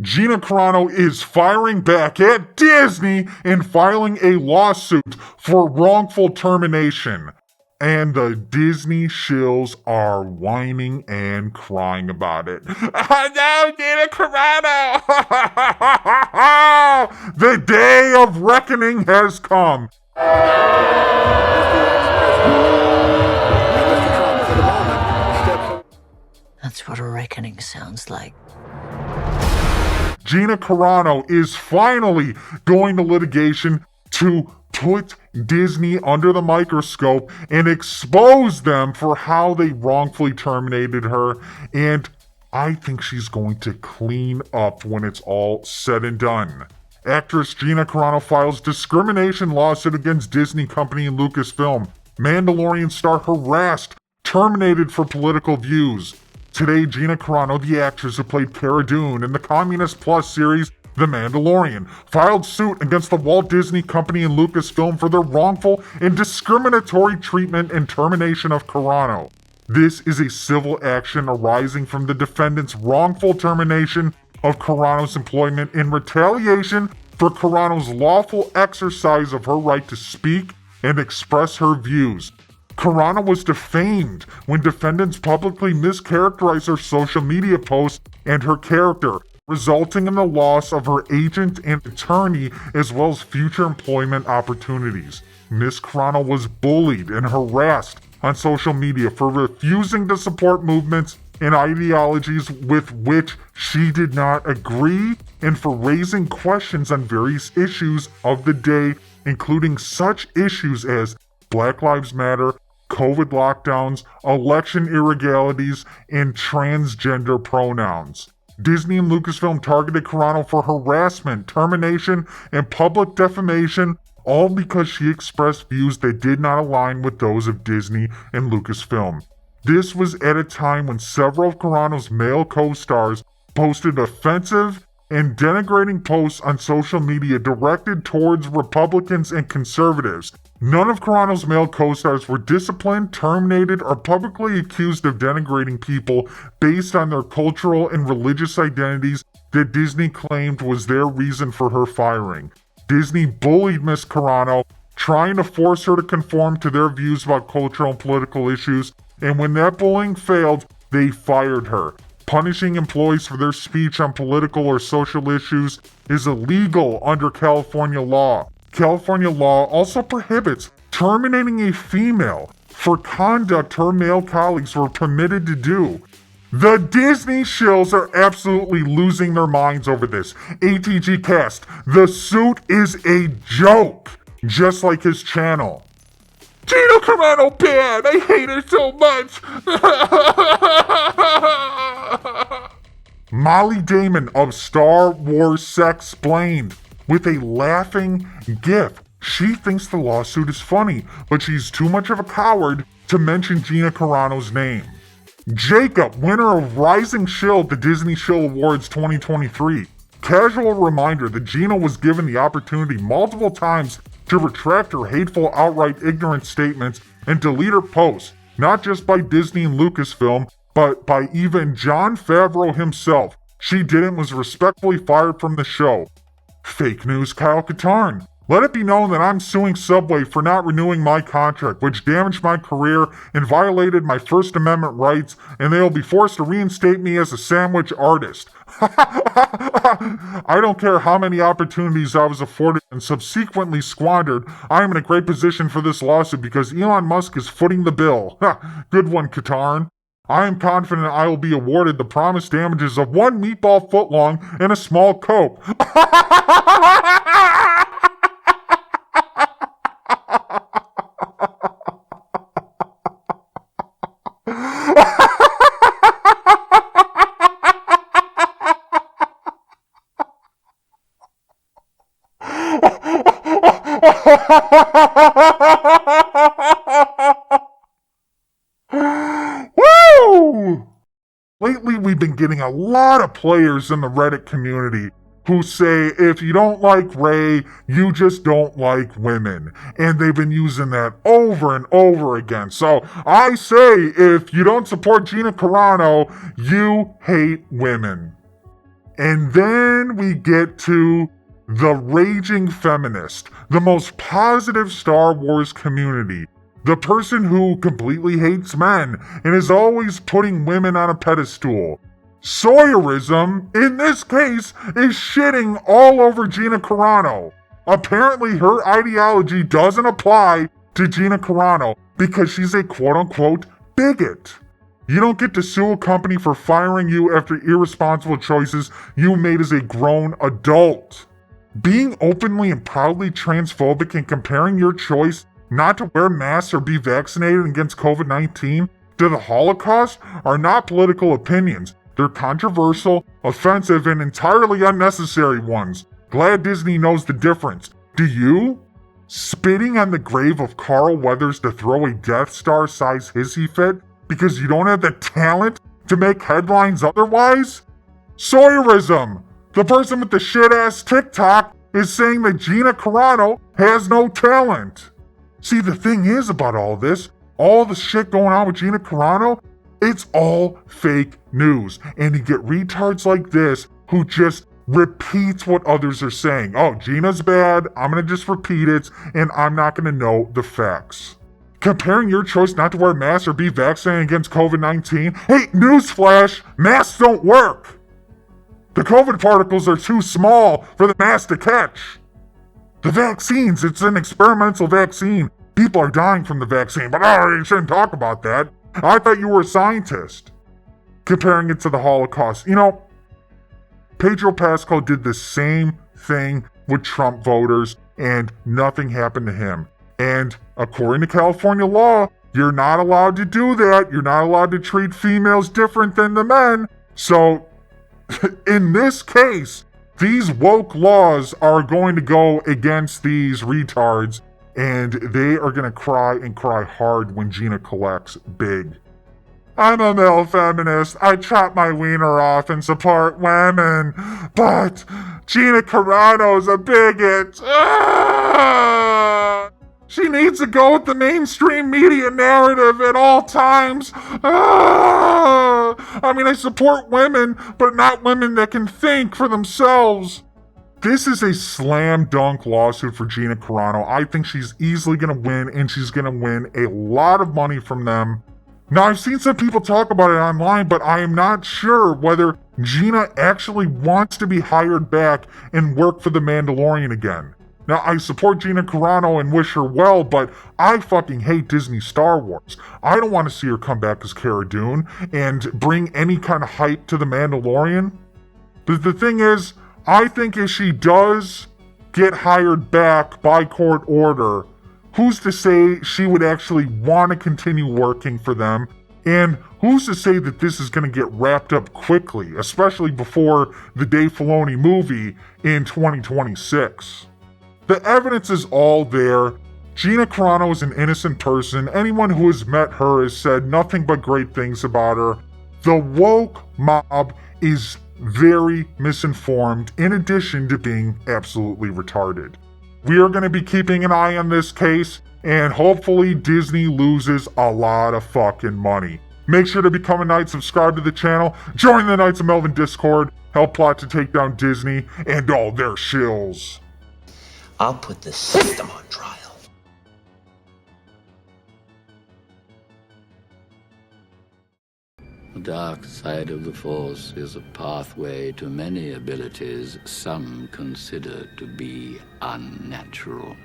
Gina Carano is firing back at Disney and filing a lawsuit for wrongful termination. And the Disney shills are whining and crying about it. Oh no, Gina Carano! The day of reckoning has come. That's what a reckoning sounds like. Gina Carano is finally going to litigation to put Disney under the microscope and expose them for how they wrongfully terminated her. And I think she's going to clean up when it's all said and done. Actress Gina Carano files discrimination lawsuit against Disney Company and Lucasfilm. Mandalorian star harassed, terminated for political views. Today, Gina Carano, the actress who played Cara Dune in the Communist Plus series The Mandalorian, filed suit against the Walt Disney Company and Lucasfilm for their wrongful and discriminatory treatment and termination of Carano. This is a civil action arising from the defendant's wrongful termination of Carano's employment in retaliation for Carano's lawful exercise of her right to speak and express her views. Carano was defamed when defendants publicly mischaracterized her social media posts and her character, resulting in the loss of her agent and attorney as well as future employment opportunities. Ms. Carano was bullied and harassed on social media for refusing to support movements and ideologies with which she did not agree, and for raising questions on various issues of the day, including such issues as Black Lives Matter, COVID lockdowns, election irregularities, and transgender pronouns. Disney and Lucasfilm targeted Carano for harassment, termination, and public defamation, all because she expressed views that did not align with those of Disney and Lucasfilm. This was at a time when several of Carano's male co-stars posted offensive and denigrating posts on social media directed towards Republicans and conservatives. None of Carano's male co-stars were disciplined, terminated, or publicly accused of denigrating people based on their cultural and religious identities that Disney claimed was their reason for her firing. Disney bullied Ms. Carano, trying to force her to conform to their views about cultural and political issues, and when that bullying failed, they fired her. Punishing employees for their speech on political or social issues is illegal under California law. California law also prohibits terminating a female for conduct her male colleagues were permitted to do. The Disney shills are absolutely losing their minds over this. ATG cast, the suit is a joke, just like his channel. Gina Carano bad, I hate her so much. Molly Damon of Star Wars Sexplained with a laughing gif. She thinks the lawsuit is funny, but she's too much of a coward to mention Gina Carano's name. Jacob, winner of Rising Shill at the Disney Shill Awards 2023. Casual reminder that Gina was given the opportunity multiple times to retract her hateful, outright ignorant statements and delete her posts, not just by Disney and Lucasfilm, but by even Jon Favreau himself. She didn't, was respectfully fired from the show. Fake news Kyle Katarn. Let it be known that I'm suing Subway for not renewing my contract, which damaged my career and violated my First Amendment rights, and they will be forced to reinstate me as a sandwich artist. I don't care how many opportunities I was afforded and subsequently squandered. I am in a great position for this lawsuit because Elon Musk is footing the bill. Good one, Katarn. I am confident I will be awarded the promised damages of 1 meatball footlong and a small Coke. Woo! Lately, we've been getting a lot of players in the Reddit community who say, if you don't like Rey, you just don't like women. And they've been using that over and over again. So I say, if you don't support Gina Carano, you hate women. And then we get to the raging feminist, the most positive Star Wars community, the person who completely hates men and is always putting women on a pedestal. Sawyerism, in this case, is shitting all over Gina Carano. Apparently her ideology doesn't apply to Gina Carano because she's a quote-unquote bigot. You don't get to sue a company for firing you after irresponsible choices you made as a grown adult. Being openly and proudly transphobic and comparing your choice not to wear masks or be vaccinated against COVID-19 to the Holocaust are not political opinions. They're controversial, offensive, and entirely unnecessary ones. Glad Disney knows the difference. Do you? Spitting on the grave of Carl Weathers to throw a Death Star-sized hissy fit because you don't have the talent to make headlines otherwise? Sawyerism! The person with the shit-ass TikTok is saying that Gina Carano has no talent. See, the thing is about all this, all the shit going on with Gina Carano, it's all fake news. And you get retards like this who just repeats what others are saying. Oh, Gina's bad, I'm gonna just repeat it, and I'm not gonna know the facts. Comparing your choice not to wear masks or be vaccinated against COVID-19, hey, newsflash, masks don't work. The COVID particles are too small for the mask to catch. The vaccines, it's an experimental vaccine. People are dying from the vaccine, but you shouldn't talk about that. I thought you were a scientist. Comparing it to the Holocaust. You know, Pedro Pascal did the same thing with Trump voters, and nothing happened to him. And according to California law, you're not allowed to do that. You're not allowed to treat females different than the men. So, in this case, these woke laws are going to go against these retards, and they are going to cry and cry hard when Gina collects big. I'm a male feminist. I chop my wiener off and support women. But Gina Carano's a bigot. Ah! She needs to go with the mainstream media narrative at all times. Ah! I mean, I support women, but not women that can think for themselves. This is a slam dunk lawsuit for Gina Carano. I think she's easily going to win, and she's going to win a lot of money from them. Now, I've seen some people talk about it online, but I am not sure whether Gina actually wants to be hired back and work for The Mandalorian again. Now, I support Gina Carano and wish her well, but I fucking hate Disney Star Wars. I don't want to see her come back as Cara Dune and bring any kind of hype to The Mandalorian. But the thing is, I think if she does get hired back by court order, who's to say she would actually want to continue working for them? And who's to say that this is going to get wrapped up quickly, especially before the Dave Filoni movie in 2026? The evidence is all there. Gina Carano is an innocent person. Anyone who has met her has said nothing but great things about her. The woke mob is very misinformed, in addition to being absolutely retarded. We are going to be keeping an eye on this case, and hopefully Disney loses a lot of fucking money. Make sure to become a Knight, subscribe to the channel, join the Knights of Melvin Discord, help plot to take down Disney and all their shills. I'll put the system on trial. The dark side of the Force is a pathway to many abilities some consider to be unnatural.